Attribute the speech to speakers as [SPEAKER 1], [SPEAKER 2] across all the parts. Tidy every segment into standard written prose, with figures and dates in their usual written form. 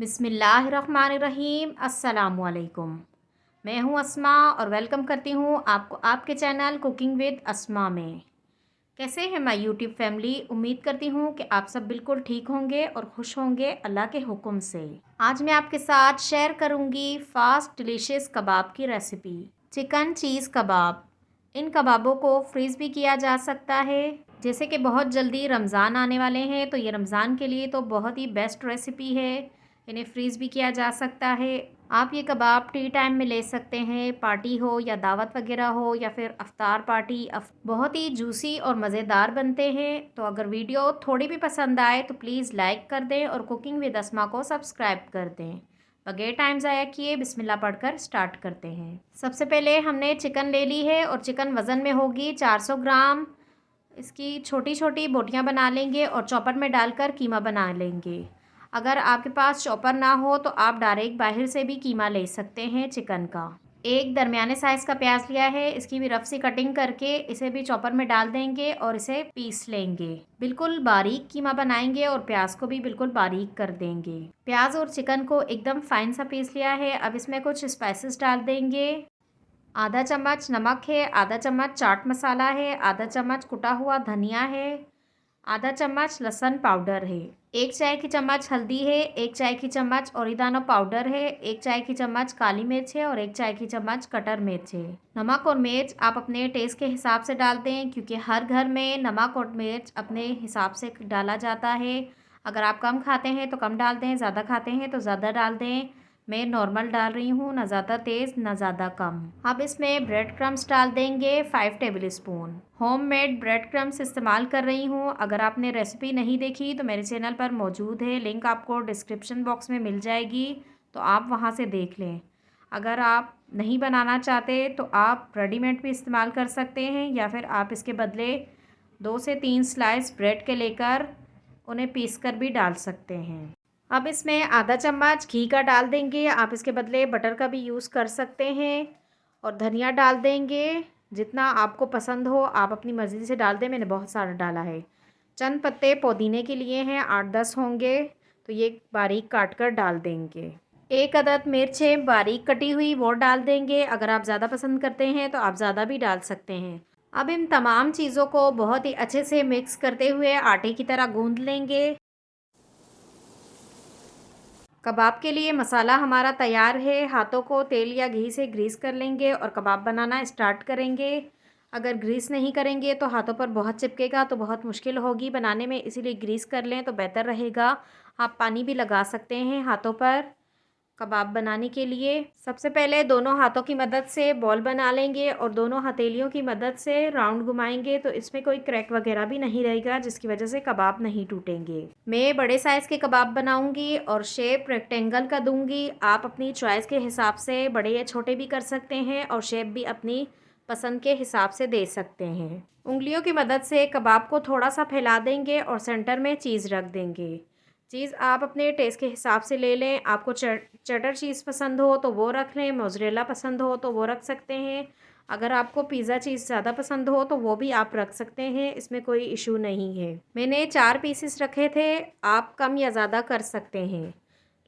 [SPEAKER 1] बिस्मिल्लाहिर्रहमानिर्रहीम। अस्सलामुअलैकुम। मैं हूं अस्मा और वेलकम करती हूं आपको आपके चैनल कुकिंग विद अस्मा में। कैसे हैं माय यूट्यूब फैमिली? उम्मीद करती हूं कि आप सब बिल्कुल ठीक होंगे और खुश होंगे अल्लाह के हुक्म से। आज मैं आपके साथ शेयर करूंगी फास्ट डिलीशियस कबाब की रेसिपी, चिकन चीज़ कबाब। इन कबाबों को फ्रीज़ भी किया जा सकता है। जैसे कि बहुत जल्दी रमज़ान आने वाले हैं तो ये रमज़ान के लिए तो बहुत ही बेस्ट रेसिपी है। इन्हें फ्रीज़ भी किया जा सकता है। आप ये कबाब टी टाइम में ले सकते हैं, पार्टी हो या दावत वगैरह हो या फिर अफ्तार पार्टी। बहुत ही जूसी और मज़ेदार बनते हैं। तो अगर वीडियो थोड़ी भी पसंद आए तो प्लीज़ लाइक कर दें और कुकिंग विद अस्मा को सब्सक्राइब कर दें। बगैर टाइम ज़ाया किए बिस्मिल्लाह पढ़कर स्टार्ट करते हैं। सबसे पहले हमने चिकन ले ली है और चिकन वज़न में होगी 400 ग्राम। इसकी छोटी छोटी बोटियां बना लेंगे और चॉपर में डालकर कीमा बना लेंगे। अगर आपके पास चॉपर ना हो तो आप डायरेक्ट बाहर से भी कीमा ले सकते हैं चिकन का। एक दरमियाने साइज़ का प्याज लिया है, इसकी भी रफ सी कटिंग करके इसे भी चॉपर में डाल देंगे और इसे पीस लेंगे। बिल्कुल बारीक कीमा बनाएंगे और प्याज को भी बिल्कुल बारीक कर देंगे। प्याज और चिकन को एकदम फाइन सा पीस लिया है। अब इसमें कुछ स्पाइसेस डाल देंगे। आधा चम्मच नमक है, आधा चम्मच चाट मसाला है, आधा चम्मच कुटा हुआ धनिया है, आधा चम्मच लहसुन पाउडर है, 1 चाय की चम्मच हल्दी है, 1 चाय की चम्मच ओरिगानो पाउडर है, 1 चाय की चम्मच काली मिर्च है और 1 चाय की चम्मच कटर मिर्च है। नमक और मिर्च आप अपने टेस्ट के हिसाब से डाल दें, क्योंकि हर घर में नमक और मिर्च अपने हिसाब से डाला जाता है। अगर आप कम खाते हैं तो कम डाल दें, ज़्यादा खाते हैं तो ज़्यादा डाल दें। मैं नॉर्मल डाल रही हूँ, ना ज़्यादा तेज़ ना ज़्यादा कम। अब इसमें ब्रेड क्रम्स डाल देंगे 5 table spoon. Homemade bread crumbs इस्तेमाल कर रही हूँ। अगर आपने रेसिपी नहीं देखी तो मेरे चैनल पर मौजूद है, लिंक आपको डिस्क्रिप्शन बॉक्स में मिल जाएगी, तो आप वहाँ से देख लें। अगर आप नहीं बनाना चाहते तो आप रेडीमेड भी इस्तेमाल कर सकते हैं या फिर आप इसके बदले 2 से 3 स्लाइस ब्रेड के लेकर उन्हें पीस कर भी डाल सकते हैं। अब इसमें आधा चम्मच घी का डाल देंगे, आप इसके बदले बटर का भी यूज़ कर सकते हैं। और धनिया डाल देंगे, जितना आपको पसंद हो आप अपनी मर्ज़ी से डाल दें, मैंने बहुत सारा डाला है। चंद पत्ते पुदीने के लिए हैं, 8-10 होंगे, तो ये बारीक काट कर डाल देंगे। एक अदद मिर्च है बारीक कटी हुई, वो डाल देंगे। अगर आप ज़्यादा पसंद करते हैं तो आप ज़्यादा भी डाल सकते हैं। अब इन तमाम चीज़ों को बहुत ही अच्छे से मिक्स करते हुए आटे की तरह गूंद लेंगे। कबाब के लिए मसाला हमारा तैयार है। हाथों को तेल या घी से ग्रीस कर लेंगे और कबाब बनाना स्टार्ट करेंगे। अगर ग्रीस नहीं करेंगे तो हाथों पर बहुत चिपकेगा, तो बहुत मुश्किल होगी बनाने में, इसीलिए ग्रीस कर लें तो बेहतर रहेगा। आप पानी भी लगा सकते हैं हाथों पर कबाब बनाने के लिए। सबसे पहले दोनों हाथों की मदद से बॉल बना लेंगे और दोनों हथेलियों की मदद से राउंड घुमाएंगे, तो इसमें कोई क्रैक वगैरह भी नहीं रहेगा, जिसकी वजह से कबाब नहीं टूटेंगे। मैं बड़े साइज़ के कबाब बनाऊंगी और शेप रेक्टेंगल का दूंगी। आप अपनी चॉइस के हिसाब से बड़े या छोटे भी कर सकते हैं और शेप भी अपनी पसंद के हिसाब से दे सकते हैं। उंगलियों की मदद से कबाब को थोड़ा सा फैला देंगे और सेंटर में चीज़ रख देंगे। चीज़ आप अपने टेस्ट के हिसाब से ले लें। आपको चेडर चीज़ पसंद हो तो वो रख लें, मोज़रेला पसंद हो तो वो रख सकते हैं। अगर आपको पिज़्ज़ा चीज़ ज़्यादा पसंद हो तो वो भी आप रख सकते हैं, इसमें कोई इशू नहीं है। मैंने 4 पीसेस रखे थे, आप कम या ज़्यादा कर सकते हैं।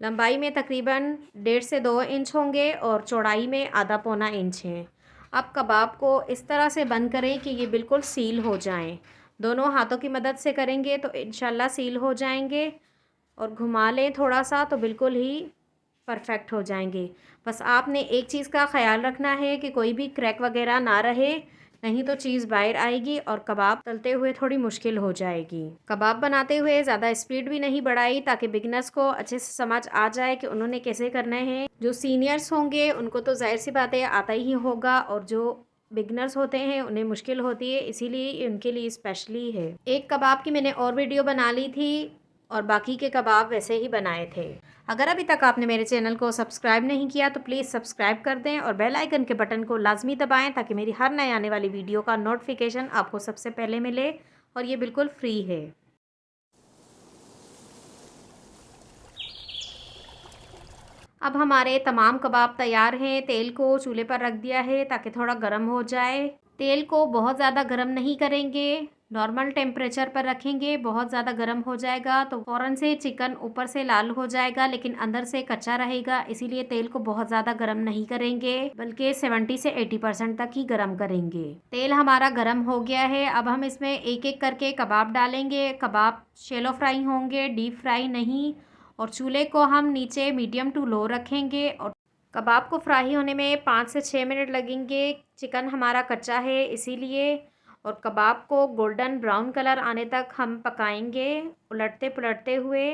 [SPEAKER 1] लंबाई में तकरीबन 1.5 से 2 इंच होंगे और चौड़ाई में आधा पौना इंच है। अब कबाब को इस तरह से बंद करें कि ये बिल्कुल सील हो जाएं। दोनों हाथों की मदद से करेंगे तो इंशाल्लाह सील हो जाएंगे, और घुमा लें थोड़ा सा तो बिल्कुल ही परफेक्ट हो जाएंगे। बस आपने एक चीज़ का ख्याल रखना है कि कोई भी क्रैक वगैरह ना रहे, नहीं तो चीज़ बाहर आएगी और कबाब तलते हुए थोड़ी मुश्किल हो जाएगी। कबाब बनाते हुए ज़्यादा स्पीड भी नहीं बढ़ाई, ताकि बिगनर्स को अच्छे से समझ आ जाए कि उन्होंने कैसे करना है। जो सीनियर्स होंगे उनको तो जाहिर सी बात है आता ही होगा, और जो बिगनर्स होते हैं उन्हें मुश्किल होती है, इसीलिए उनके लिए स्पेशली है। एक कबाब की मैंने और वीडियो बना ली थी और बाकी के कबाब वैसे ही बनाए थे। अगर अभी तक आपने मेरे चैनल को सब्सक्राइब नहीं किया तो प्लीज़ सब्सक्राइब कर दें और बेल आइकन के बटन को लाजमी दबाएं, ताकि मेरी हर नए आने वाली वीडियो का नोटिफिकेशन आपको सबसे पहले मिले, और ये बिल्कुल फ्री है। अब हमारे तमाम कबाब तैयार हैं। तेल को चूल्हे पर रख दिया है ताकि थोड़ा गर्म हो जाए। तेल को बहुत ज़्यादा गर्म नहीं करेंगे, नॉर्मल टेम्परेचर पर रखेंगे, बहुत ज़्यादा गर्म हो जाएगा तो फ़ौरन से चिकन ऊपर से लाल हो जाएगा लेकिन अंदर से कच्चा रहेगा। इसीलिए तेल को बहुत ज़्यादा गर्म नहीं करेंगे, बल्कि 70 से 80% तक ही गर्म करेंगे। तेल हमारा गर्म हो गया है। अब हम इसमें एक एक करके कबाब डालेंगे। कबाब शैलो फ्राई होंगे, डीप फ्राई नहीं। और चूल्हे को हम नीचे मीडियम टू लो रखेंगे और कबाब को फ्राई होने में 5 से 6 मिनट लगेंगे। चिकन हमारा कच्चा है इसीलिए। और कबाब को गोल्डन ब्राउन कलर आने तक हम पकाएंगे, उलटते पुलटते हुए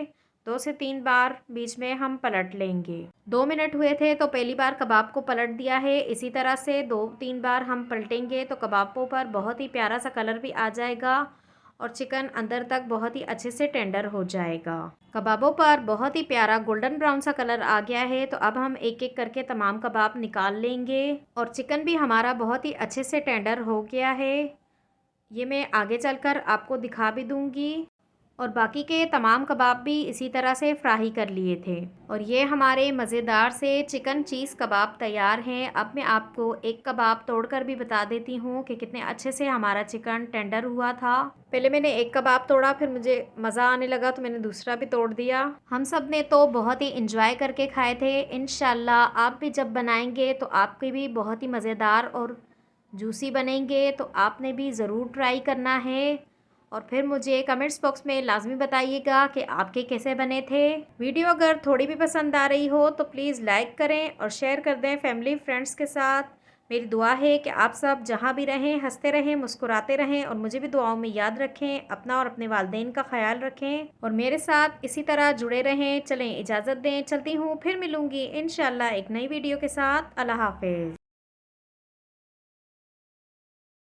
[SPEAKER 1] 2 से 3 बार बीच में हम पलट लेंगे। 2 मिनट हुए थे तो पहली बार कबाब को पलट दिया है। इसी तरह से 2-3 बार हम पलटेंगे तो कबाबों पर बहुत ही प्यारा सा कलर भी आ जाएगा और चिकन अंदर तक बहुत ही अच्छे से टेंडर हो जाएगा। कबाबों पर बहुत ही प्यारा गोल्डन ब्राउन सा कलर आ गया है तो अब हम एक एक करके तमाम कबाब निकाल लेंगे और चिकन भी हमारा बहुत ही अच्छे से टेंडर हो गया है। ये मैं आगे चलकर आपको दिखा भी दूंगी। और बाकी के तमाम कबाब भी इसी तरह से फ्राई कर लिए थे और ये हमारे मज़ेदार से चिकन चीज़ कबाब तैयार हैं। अब मैं आपको एक कबाब तोड़कर भी बता देती हूँ कि कितने अच्छे से हमारा चिकन टेंडर हुआ था। पहले मैंने एक कबाब तोड़ा, फिर मुझे मज़ा आने लगा तो मैंने दूसरा भी तोड़ दिया। हम सब ने तो बहुत ही इंजॉय करके खाए थे। इंशाल्लाह आप भी जब बनाएंगे तो आपके भी बहुत ही मज़ेदार और जूसी बनेंगे, तो आपने भी ज़रूर ट्राई करना है। और फिर मुझे कमेंट्स बॉक्स में लाजमी बताइएगा कि आपके कैसे बने थे। वीडियो अगर थोड़ी भी पसंद आ रही हो तो प्लीज़ लाइक करें और शेयर कर दें फैमिली फ्रेंड्स के साथ। मेरी दुआ है कि आप सब जहां भी रहें हंसते रहें, मुस्कुराते रहें और मुझे भी दुआओं में याद रखें। अपना और अपने वालिदैन का ख्याल रखें और मेरे साथ इसी तरह जुड़े रहें। चलें इजाज़त दें, चलती हूँ, फिर मिलूँगी इंशाल्लाह एक नई वीडियो के साथ। अल्लाह हाफ़िज़।